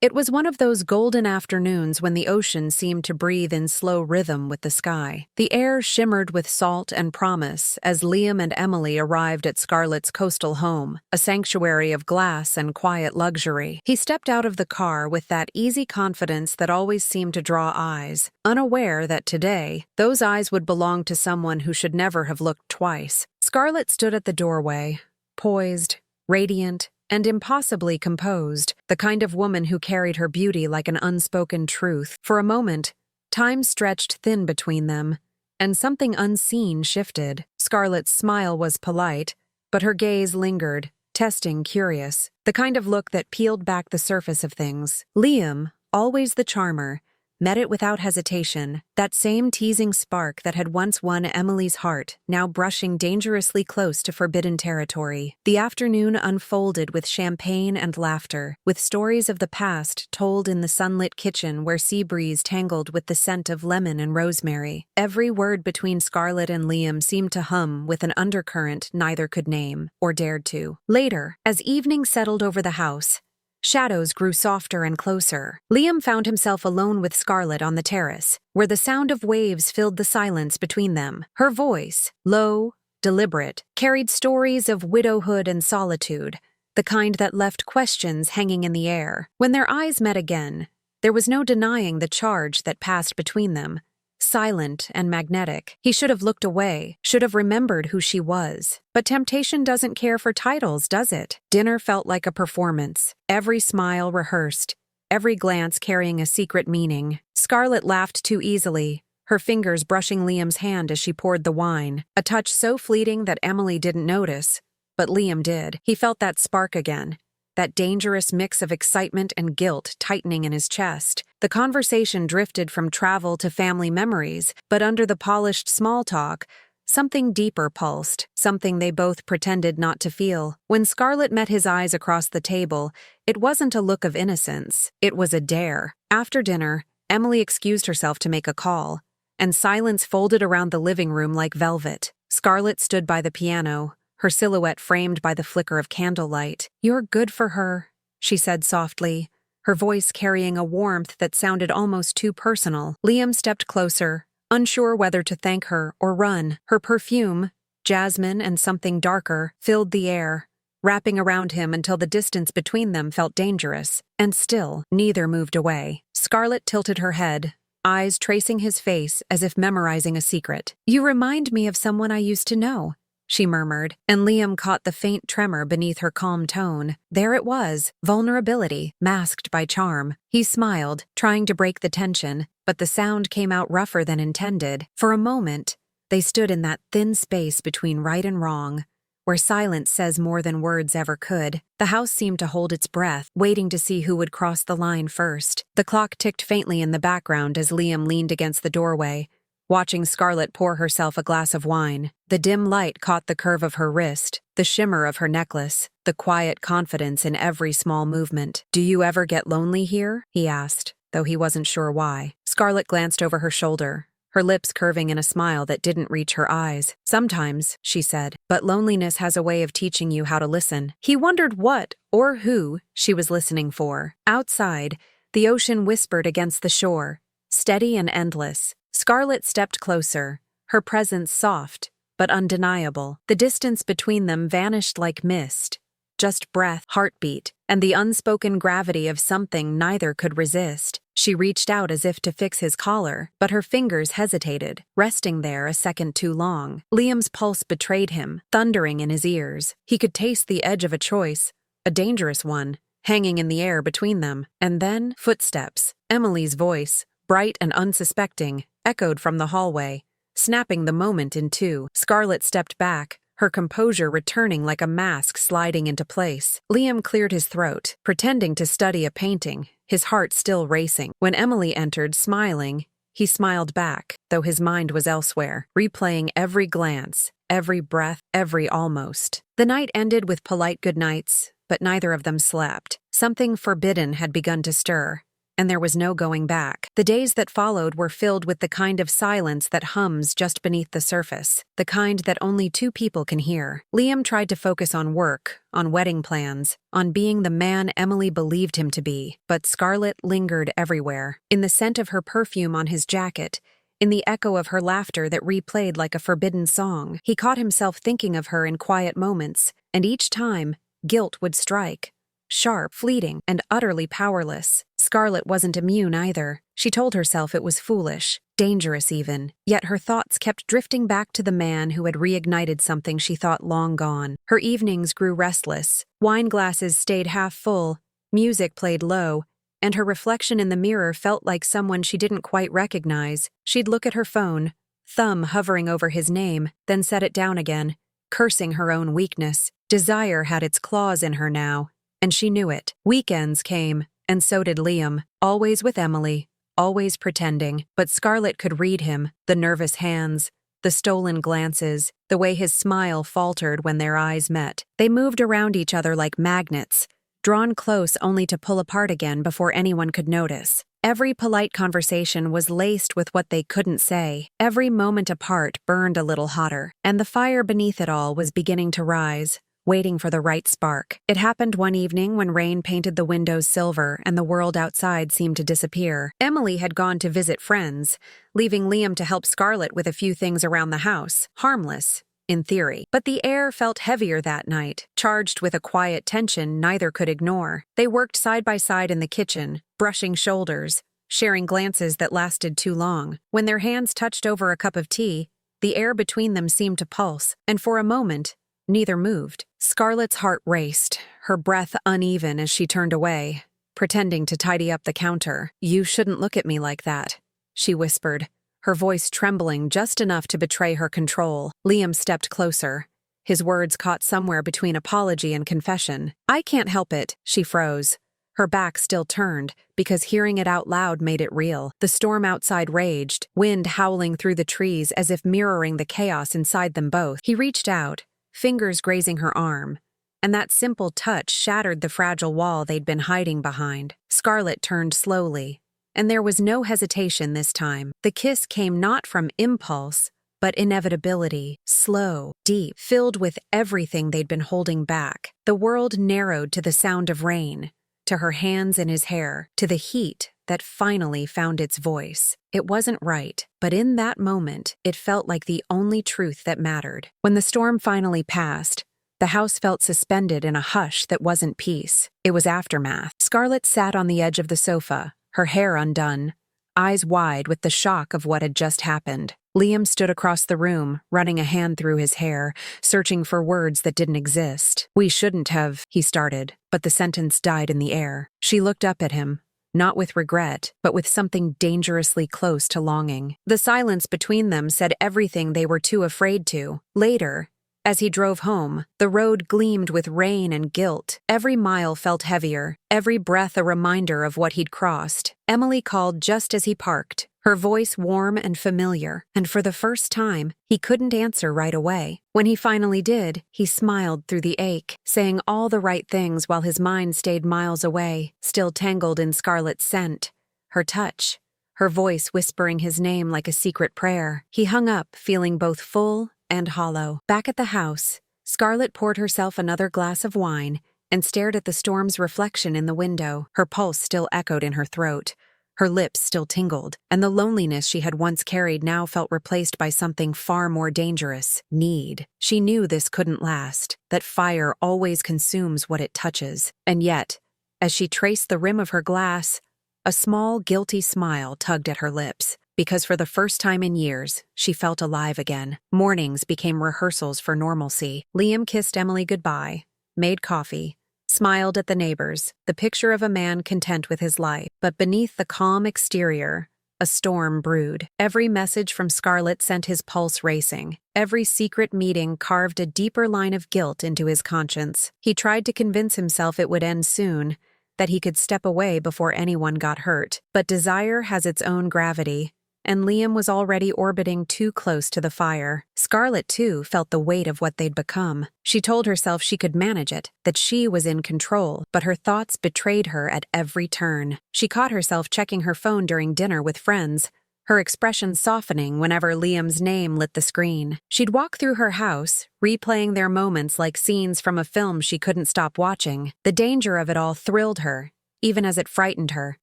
It was one of those golden afternoons when the ocean seemed to breathe in slow rhythm with the sky. The air shimmered with salt and promise as Liam and Emily arrived at Scarlett's coastal home, a sanctuary of glass and quiet luxury. He stepped out of the car with that easy confidence that always seemed to draw eyes, unaware that today, those eyes would belong to someone who should never have looked twice. Scarlett stood at the doorway, poised, radiant, and impossibly composed, the kind of woman who carried her beauty like an unspoken truth. For a moment, time stretched thin between them, and something unseen shifted. Scarlett's smile was polite, but her gaze lingered, testing, curious, the kind of look that peeled back the surface of things. Liam, always the charmer, met it without hesitation, that same teasing spark that had once won Emily's heart, now brushing dangerously close to forbidden territory. The afternoon unfolded with champagne and laughter, with stories of the past told in the sunlit kitchen where sea breeze tangled with the scent of lemon and rosemary. Every word between Scarlett and Liam seemed to hum with an undercurrent neither could name, or dared to. Later, as evening settled over the house, shadows grew softer and closer. Liam found himself alone with Scarlett on the terrace, where the sound of waves filled the silence between them. Her voice, low, deliberate, carried stories of widowhood and solitude, the kind that left questions hanging in the air. When their eyes met again, there was no denying the charge that passed between them. Silent and magnetic. He should have looked away, should have remembered who she was. But temptation doesn't care for titles, does it? Dinner felt like a performance, every smile rehearsed, every glance carrying a secret meaning. Scarlett laughed too easily, her fingers brushing Liam's hand as she poured the wine, a touch so fleeting that Emily didn't notice, but Liam did. He felt that spark again, that dangerous mix of excitement and guilt tightening in his chest. The conversation drifted from travel to family memories, but under the polished small talk, something deeper pulsed, something they both pretended not to feel. When Scarlett met his eyes across the table, it wasn't a look of innocence, it was a dare. After dinner, Emily excused herself to make a call, and silence folded around the living room like velvet. Scarlett stood by the piano, her silhouette framed by the flicker of candlelight. "You're good for her," she said softly, her voice carrying a warmth that sounded almost too personal. Liam stepped closer, unsure whether to thank her or run. Her perfume, jasmine and something darker, filled the air, wrapping around him until the distance between them felt dangerous. And still, neither moved away. Scarlett tilted her head, eyes tracing his face as if memorizing a secret. "You remind me of someone I used to know," she murmured, and Liam caught the faint tremor beneath her calm tone. There it was, vulnerability, masked by charm. He smiled, trying to break the tension, but the sound came out rougher than intended. For a moment, they stood in that thin space between right and wrong, where silence says more than words ever could. The house seemed to hold its breath, waiting to see who would cross the line first. The clock ticked faintly in the background as Liam leaned against the doorway, watching Scarlett pour herself a glass of wine. The dim light caught the curve of her wrist, the shimmer of her necklace, the quiet confidence in every small movement. "Do you ever get lonely here?" he asked, though he wasn't sure why. Scarlett glanced over her shoulder, her lips curving in a smile that didn't reach her eyes. "Sometimes," she said, "but loneliness has a way of teaching you how to listen." He wondered what, or who, she was listening for. Outside, the ocean whispered against the shore, steady and endless. Scarlett stepped closer, her presence soft, but undeniable. The distance between them vanished like mist, just breath, heartbeat, and the unspoken gravity of something neither could resist. She reached out as if to fix his collar, but her fingers hesitated, resting there a second too long. Liam's pulse betrayed him, thundering in his ears. He could taste the edge of a choice, a dangerous one, hanging in the air between them. And then, footsteps. Emily's voice, bright and unsuspecting, echoed from the hallway, snapping the moment in two. Scarlett stepped back, her composure returning like a mask sliding into place. Liam cleared his throat, pretending to study a painting, his heart still racing. When Emily entered, smiling, he smiled back, though his mind was elsewhere, replaying every glance, every breath, every almost. The night ended with polite goodnights, but neither of them slept. Something forbidden had begun to stir, and there was no going back. The days that followed were filled with the kind of silence that hums just beneath the surface, the kind that only two people can hear. Liam tried to focus on work, on wedding plans, on being the man Emily believed him to be, but Scarlett lingered everywhere, in the scent of her perfume on his jacket, in the echo of her laughter that replayed like a forbidden song. He caught himself thinking of her in quiet moments, and each time, guilt would strike. Sharp, fleeting, and utterly powerless. Scarlett wasn't immune either. She told herself it was foolish, dangerous even, yet her thoughts kept drifting back to the man who had reignited something she thought long gone. Her evenings grew restless. Wine glasses stayed half full, music played low, and her reflection in the mirror felt like someone she didn't quite recognize. She'd look at her phone, thumb hovering over his name, then set it down again, cursing her own weakness. Desire had its claws in her now, and she knew it. Weekends came, and so did Liam, always with Emily, always pretending, but Scarlett could read him, the nervous hands, the stolen glances, the way his smile faltered when their eyes met. They moved around each other like magnets, drawn close only to pull apart again before anyone could notice. Every polite conversation was laced with what they couldn't say. Every moment apart burned a little hotter, and the fire beneath it all was beginning to rise, waiting for the right spark. It happened one evening when rain painted the windows silver and the world outside seemed to disappear. Emily had gone to visit friends, leaving Liam to help Scarlett with a few things around the house. Harmless, in theory. But the air felt heavier that night, charged with a quiet tension neither could ignore. They worked side by side in the kitchen, brushing shoulders, sharing glances that lasted too long. When their hands touched over a cup of tea, the air between them seemed to pulse, and for a moment, neither moved. Scarlett's heart raced, her breath uneven as she turned away, pretending to tidy up the counter. "You shouldn't look at me like that," she whispered, her voice trembling just enough to betray her control. Liam stepped closer, his words caught somewhere between apology and confession. "I can't help it," she froze, her back still turned, because hearing it out loud made it real. The storm outside raged, wind howling through the trees as if mirroring the chaos inside them both. He reached out, fingers grazing her arm, and that simple touch shattered the fragile wall they'd been hiding behind. Scarlett turned slowly, and there was no hesitation this time. The kiss came not from impulse, but inevitability, slow, deep, filled with everything they'd been holding back. The world narrowed to the sound of rain, to her hands in his hair, to the heat that finally found its voice. It wasn't right, but in that moment, it felt like the only truth that mattered. When the storm finally passed, the house felt suspended in a hush that wasn't peace. It was aftermath. Scarlett sat on the edge of the sofa, her hair undone, eyes wide with the shock of what had just happened. Liam stood across the room, running a hand through his hair, searching for words that didn't exist. "We shouldn't have," he started, but the sentence died in the air. She looked up at him, not with regret, but with something dangerously close to longing. The silence between them said everything they were too afraid to. Later, as he drove home, the road gleamed with rain and guilt. Every mile felt heavier, every breath a reminder of what he'd crossed. Emily called just as he parked, her voice warm and familiar, and for the first time, he couldn't answer right away. When he finally did, he smiled through the ache, saying all the right things while his mind stayed miles away, still tangled in Scarlett's scent, her touch, her voice whispering his name like a secret prayer. He hung up, feeling both full and hollow. Back at the house, Scarlett poured herself another glass of wine and stared at the storm's reflection in the window. Her pulse still echoed in her throat. Her lips still tingled, and the loneliness she had once carried now felt replaced by something far more dangerous: need. She knew this couldn't last, that fire always consumes what it touches. And yet, as she traced the rim of her glass, a small, guilty smile tugged at her lips, because for the first time in years, she felt alive again. Mornings became rehearsals for normalcy. Liam kissed Emily goodbye, made coffee, smiled at the neighbors, the picture of a man content with his life. But beneath the calm exterior, a storm brewed. Every message from Scarlett sent his pulse racing. Every secret meeting carved a deeper line of guilt into his conscience. He tried to convince himself it would end soon, that he could step away before anyone got hurt. But desire has its own gravity, and Liam was already orbiting too close to the fire. Scarlett, too, felt the weight of what they'd become. She told herself she could manage it, that she was in control, but her thoughts betrayed her at every turn. She caught herself checking her phone during dinner with friends, her expression softening whenever Liam's name lit the screen. She'd walk through her house, replaying their moments like scenes from a film she couldn't stop watching. The danger of it all thrilled her, even as it frightened her.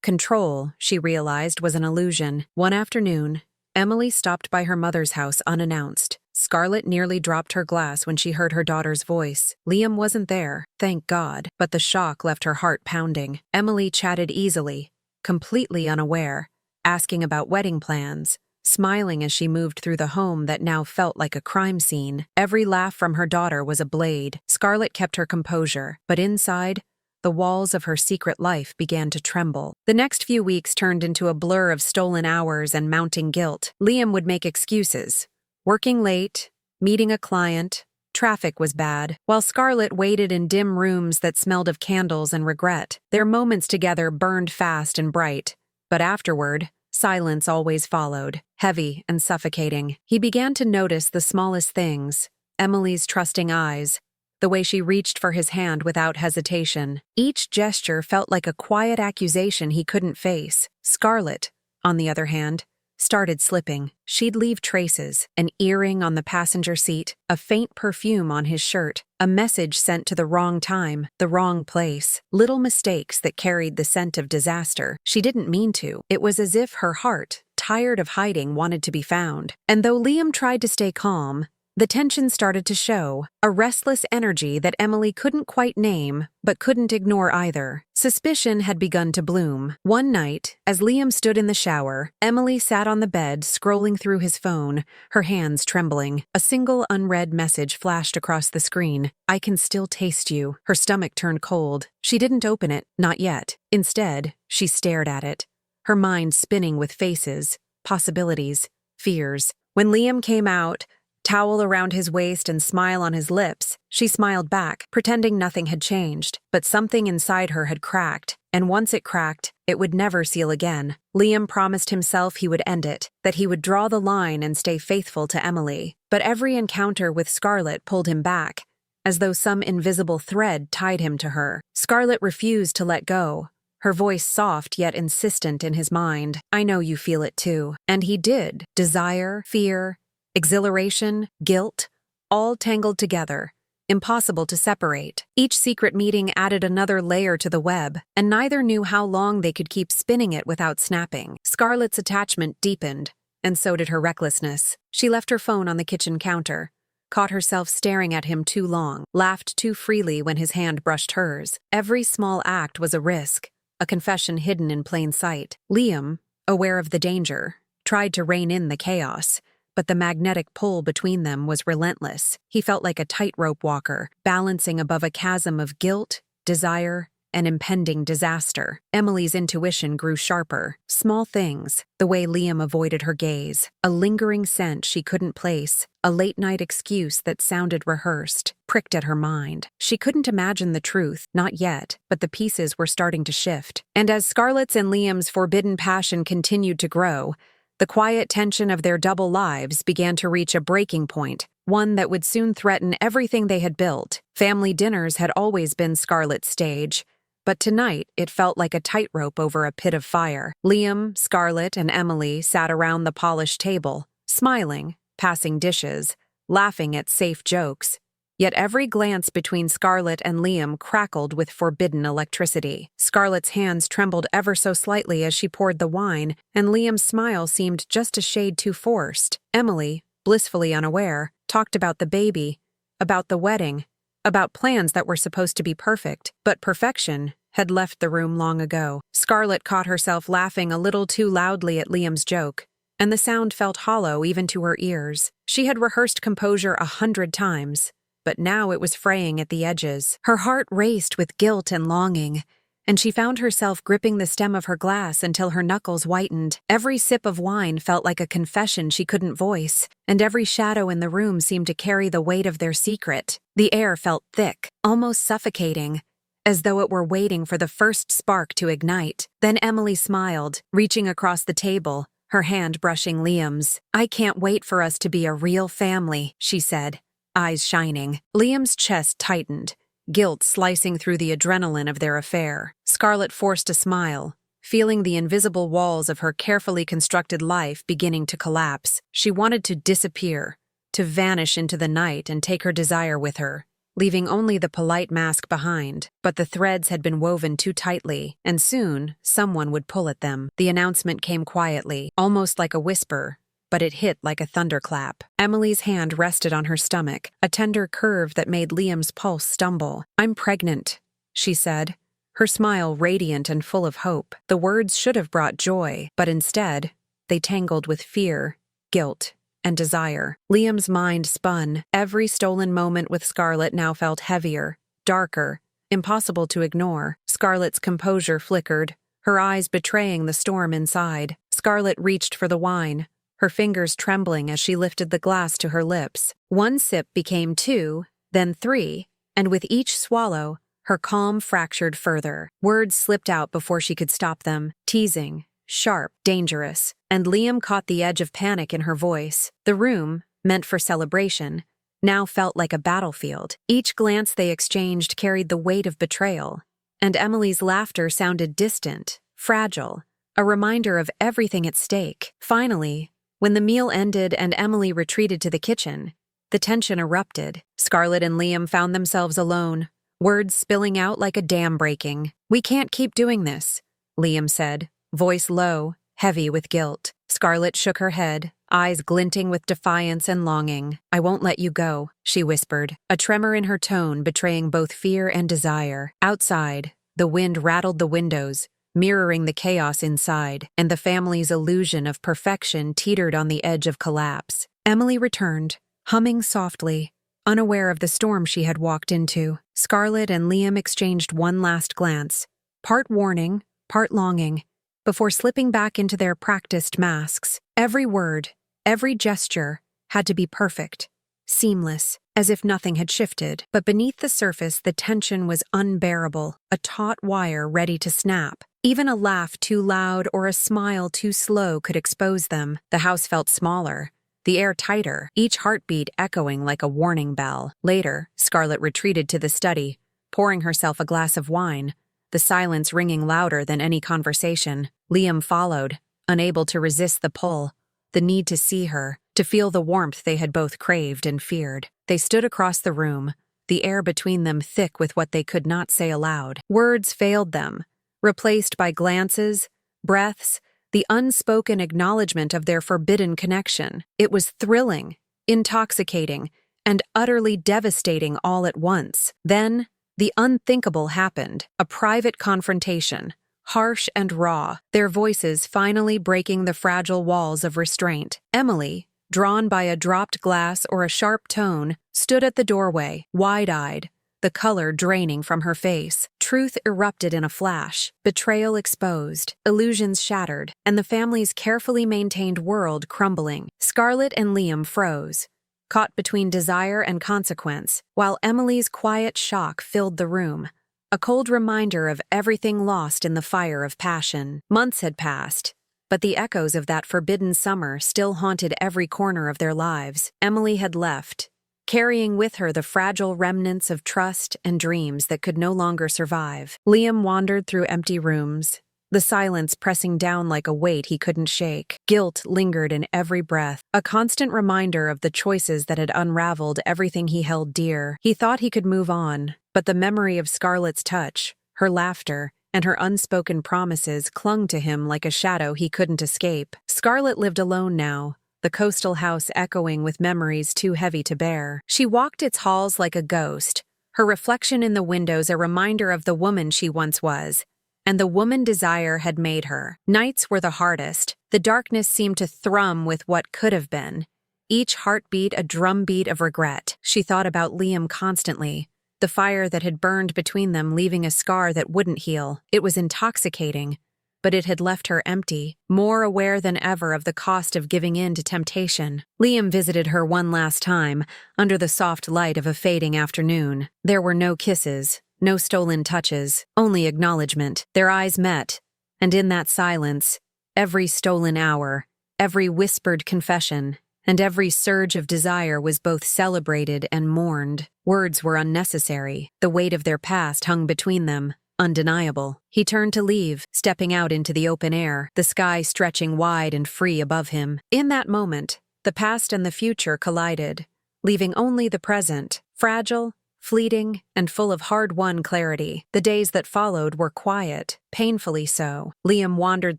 Control, she realized, was an illusion. One afternoon, Emily stopped by her mother's house unannounced. Scarlett nearly dropped her glass when she heard her daughter's voice. Liam wasn't there, thank God, but the shock left her heart pounding. Emily chatted easily, completely unaware, asking about wedding plans, smiling as she moved through the home that now felt like a crime scene. Every laugh from her daughter was a blade. Scarlett kept her composure, but inside, the walls of her secret life began to tremble. The next few weeks turned into a blur of stolen hours and mounting guilt. Liam would make excuses. Working late, meeting a client, traffic was bad, while Scarlett waited in dim rooms that smelled of candles and regret. Their moments together burned fast and bright, but afterward, silence always followed, heavy and suffocating. He began to notice the smallest things: Emily's trusting eyes, the way she reached for his hand without hesitation. Each gesture felt like a quiet accusation he couldn't face. Scarlett, on the other hand, started slipping. She'd leave traces: an earring on the passenger seat, a faint perfume on his shirt, a message sent to the wrong time, the wrong place. Little mistakes that carried the scent of disaster. She didn't mean to. It was as if her heart, tired of hiding, wanted to be found. And though Liam tried to stay calm, the tension started to show, a restless energy that Emily couldn't quite name, but couldn't ignore either. Suspicion had begun to bloom. One night, as Liam stood in the shower, Emily sat on the bed, scrolling through his phone, her hands trembling. A single unread message flashed across the screen: "I can still taste you." Her stomach turned cold. She didn't open it, not yet. Instead, she stared at it, her mind spinning with faces, possibilities, fears. When Liam came out, towel around his waist and smile on his lips, she smiled back, pretending nothing had changed. But something inside her had cracked, and once it cracked, it would never seal again. Liam promised himself he would end it, that he would draw the line and stay faithful to Emily. But every encounter with Scarlett pulled him back, as though some invisible thread tied him to her. Scarlett refused to let go, her voice soft yet insistent in his mind. "I know you feel it too." And he did. Desire, fear, exhilaration, guilt, all tangled together, impossible to separate. Each secret meeting added another layer to the web, and neither knew how long they could keep spinning it without snapping. Scarlett's attachment deepened, and so did her recklessness. She left her phone on the kitchen counter, caught herself staring at him too long, laughed too freely when his hand brushed hers. Every small act was a risk, a confession hidden in plain sight. Liam, aware of the danger, tried to rein in the chaos, but the magnetic pull between them was relentless. He felt like a tightrope walker, balancing above a chasm of guilt, desire, and impending disaster. Emily's intuition grew sharper. Small things, the way Liam avoided her gaze, a lingering scent she couldn't place, a late-night excuse that sounded rehearsed, pricked at her mind. She couldn't imagine the truth, not yet, but the pieces were starting to shift. And as Scarlett's and Liam's forbidden passion continued to grow, the quiet tension of their double lives began to reach a breaking point, one that would soon threaten everything they had built. Family dinners had always been Scarlett's stage, but tonight it felt like a tightrope over a pit of fire. Liam, Scarlett, and Emily sat around the polished table, smiling, passing dishes, laughing at safe jokes. Yet every glance between Scarlett and Liam crackled with forbidden electricity. Scarlett's hands trembled ever so slightly as she poured the wine, and Liam's smile seemed just a shade too forced. Emily, blissfully unaware, talked about the baby, about the wedding, about plans that were supposed to be perfect, but perfection had left the room long ago. Scarlett caught herself laughing a little too loudly at Liam's joke, and the sound felt hollow even to her ears. She had rehearsed composure 100 times, but now it was fraying at the edges. Her heart raced with guilt and longing, and she found herself gripping the stem of her glass until her knuckles whitened. Every sip of wine felt like a confession she couldn't voice, and every shadow in the room seemed to carry the weight of their secret. The air felt thick, almost suffocating, as though it were waiting for the first spark to ignite. Then Emily smiled, reaching across the table, her hand brushing Liam's. "I can't wait for us to be a real family," she said, eyes shining. Liam's chest tightened, guilt slicing through the adrenaline of their affair. Scarlett forced a smile, feeling the invisible walls of her carefully constructed life beginning to collapse. She wanted to disappear, to vanish into the night and take her desire with her, leaving only the polite mask behind. But the threads had been woven too tightly, and soon someone would pull at them. The announcement came quietly, almost like a whisper, but it hit like a thunderclap. Emily's hand rested on her stomach, a tender curve that made Liam's pulse stumble. "I'm pregnant," she said, her smile radiant and full of hope. The words should have brought joy, but instead, they tangled with fear, guilt, and desire. Liam's mind spun. Every stolen moment with Scarlett now felt heavier, darker, impossible to ignore. Scarlett's composure flickered, her eyes betraying the storm inside. Scarlett reached for the wine, her fingers trembling as she lifted the glass to her lips. One sip became two, then three, and with each swallow, her calm fractured further. Words slipped out before she could stop them, teasing, sharp, dangerous, and Liam caught the edge of panic in her voice. The room, meant for celebration, now felt like a battlefield. Each glance they exchanged carried the weight of betrayal, and Emily's laughter sounded distant, fragile, a reminder of everything at stake. Finally, when the meal ended and Emily retreated to the kitchen, the tension erupted. Scarlett and Liam found themselves alone, words spilling out like a dam breaking. "We can't keep doing this," Liam said, voice low, heavy with guilt. Scarlett shook her head, eyes glinting with defiance and longing. "I won't let you go," she whispered, a tremor in her tone betraying both fear and desire. Outside, the wind rattled the windows, mirroring the chaos inside, and the family's illusion of perfection teetered on the edge of collapse. Emily returned, humming softly, unaware of the storm she had walked into. Scarlett and Liam exchanged one last glance, part warning, part longing, before slipping back into their practiced masks. Every word, every gesture, had to be perfect, seamless, as if nothing had shifted. But beneath the surface, the tension was unbearable, a taut wire ready to snap. Even a laugh too loud or a smile too slow could expose them. The house felt smaller, the air tighter, each heartbeat echoing like a warning bell. Later, Scarlett retreated to the study, pouring herself a glass of wine, the silence ringing louder than any conversation. Liam followed, unable to resist the pull, the need to see her, to feel the warmth they had both craved and feared. They stood across the room, the air between them thick with what they could not say aloud. Words failed them, replaced by glances, breaths, the unspoken acknowledgement of their forbidden connection. It was thrilling, intoxicating, and utterly devastating all at once. Then, the unthinkable happened, a private confrontation, harsh and raw, their voices finally breaking the fragile walls of restraint. Emily, drawn by a dropped glass or a sharp tone, stood at the doorway, wide-eyed, the color draining from her face. Truth erupted in a flash, betrayal exposed, illusions shattered, and the family's carefully maintained world crumbling. Scarlett and Liam froze, caught between desire and consequence, while Emily's quiet shock filled the room, a cold reminder of everything lost in the fire of passion. Months had passed, but the echoes of that forbidden summer still haunted every corner of their lives. Emily had left, carrying with her the fragile remnants of trust and dreams that could no longer survive. Liam wandered through empty rooms, the silence pressing down like a weight he couldn't shake. Guilt lingered in every breath, a constant reminder of the choices that had unraveled everything he held dear. He thought he could move on, but the memory of Scarlett's touch, her laughter, and her unspoken promises clung to him like a shadow he couldn't escape. Scarlett lived alone now, the coastal house echoing with memories too heavy to bear. She walked its halls like a ghost, her reflection in the windows a reminder of the woman she once was, and the woman desire had made her. Nights were the hardest. The darkness seemed to thrum with what could have been, each heartbeat a drumbeat of regret. She thought about Liam constantly, the fire that had burned between them leaving a scar that wouldn't heal. It was intoxicating, but it had left her empty, more aware than ever of the cost of giving in to temptation. Liam visited her one last time, under the soft light of a fading afternoon. There were no kisses, no stolen touches, only acknowledgement. Their eyes met, and in that silence, every stolen hour, Every whispered confession and every surge of desire was both celebrated and mourned. Words were unnecessary. The weight of their past hung between them, undeniable. He turned to leave, stepping out into the open air, the sky stretching wide and free above him. In that moment, the past and the future collided, leaving only the present, fragile, fleeting, and full of hard-won clarity. The days that followed were quiet, painfully so. Liam wandered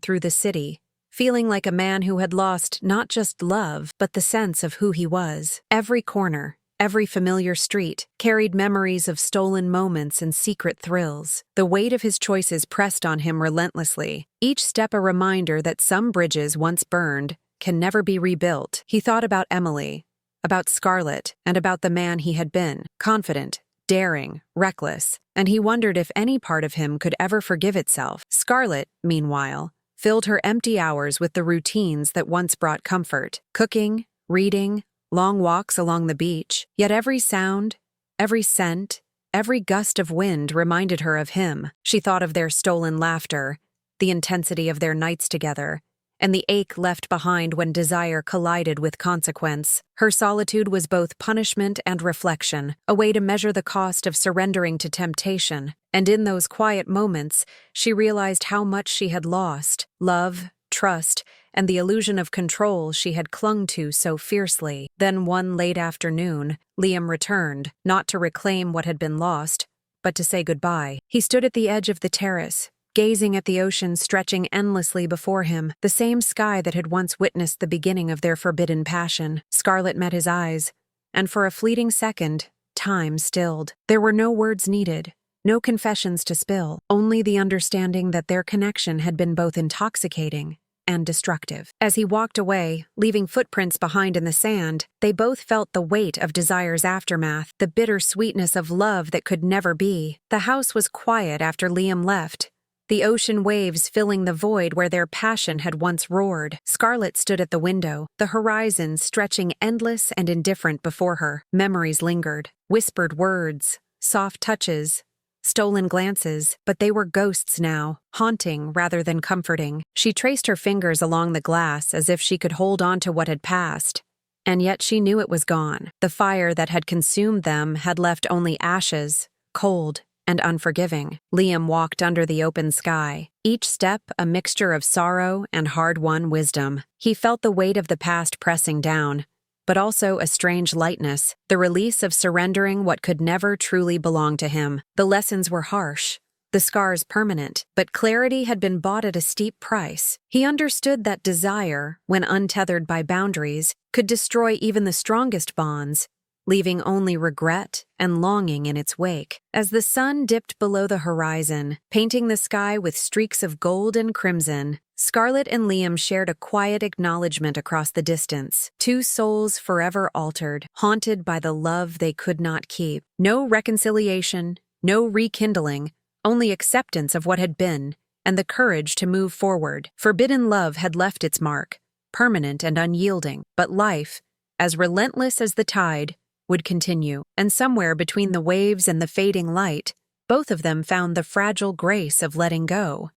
through the city, feeling like a man who had lost not just love, but the sense of who he was. Every corner, every familiar street, carried memories of stolen moments and secret thrills. The weight of his choices pressed on him relentlessly, each step a reminder that some bridges once burned can never be rebuilt. He thought about Emily, about Scarlett, and about the man he had been, confident, daring, reckless, and he wondered if any part of him could ever forgive itself. Scarlett, meanwhile, filled her empty hours with the routines that once brought comfort: cooking, reading, long walks along the beach. Yet every sound, every scent, every gust of wind reminded her of him. She thought of their stolen laughter, the intensity of their nights together, and the ache left behind when desire collided with consequence. Her solitude was both punishment and reflection, a way to measure the cost of surrendering to temptation. And in those quiet moments, she realized how much she had lost: love, trust, and the illusion of control she had clung to so fiercely. Then one late afternoon, Liam returned, not to reclaim what had been lost, but to say goodbye. He stood at the edge of the terrace, gazing at the ocean stretching endlessly before him, the same sky that had once witnessed the beginning of their forbidden passion. Scarlett met his eyes, and for a fleeting second, time stilled. There were no words needed, no confessions to spill, only the understanding that their connection had been both intoxicating and destructive. As he walked away, leaving footprints behind in the sand, they both felt the weight of desire's aftermath, the bitter sweetness of love that could never be. The house was quiet after Liam left, the ocean waves filling the void where their passion had once roared. Scarlett stood at the window, the horizon stretching endless and indifferent before her. Memories lingered, whispered words, soft touches, stolen glances, but they were ghosts now, haunting rather than comforting. She traced her fingers along the glass as if she could hold on to what had passed, and yet she knew it was gone. The fire that had consumed them had left only ashes, cold and unforgiving. Liam walked under the open sky, each step a mixture of sorrow and hard-won wisdom. He felt the weight of the past pressing down, but also a strange lightness, the release of surrendering what could never truly belong to him. The lessons were harsh, the scars permanent, but clarity had been bought at a steep price. He understood that desire, when untethered by boundaries, could destroy even the strongest bonds, leaving only regret and longing in its wake. As the sun dipped below the horizon, painting the sky with streaks of gold and crimson, Scarlett and Liam shared a quiet acknowledgement across the distance. Two souls forever altered, haunted by the love they could not keep. No reconciliation, no rekindling, only acceptance of what had been, and the courage to move forward. Forbidden love had left its mark, permanent and unyielding, but life, as relentless as the tide, would continue, and somewhere between the waves and the fading light, both of them found the fragile grace of letting go.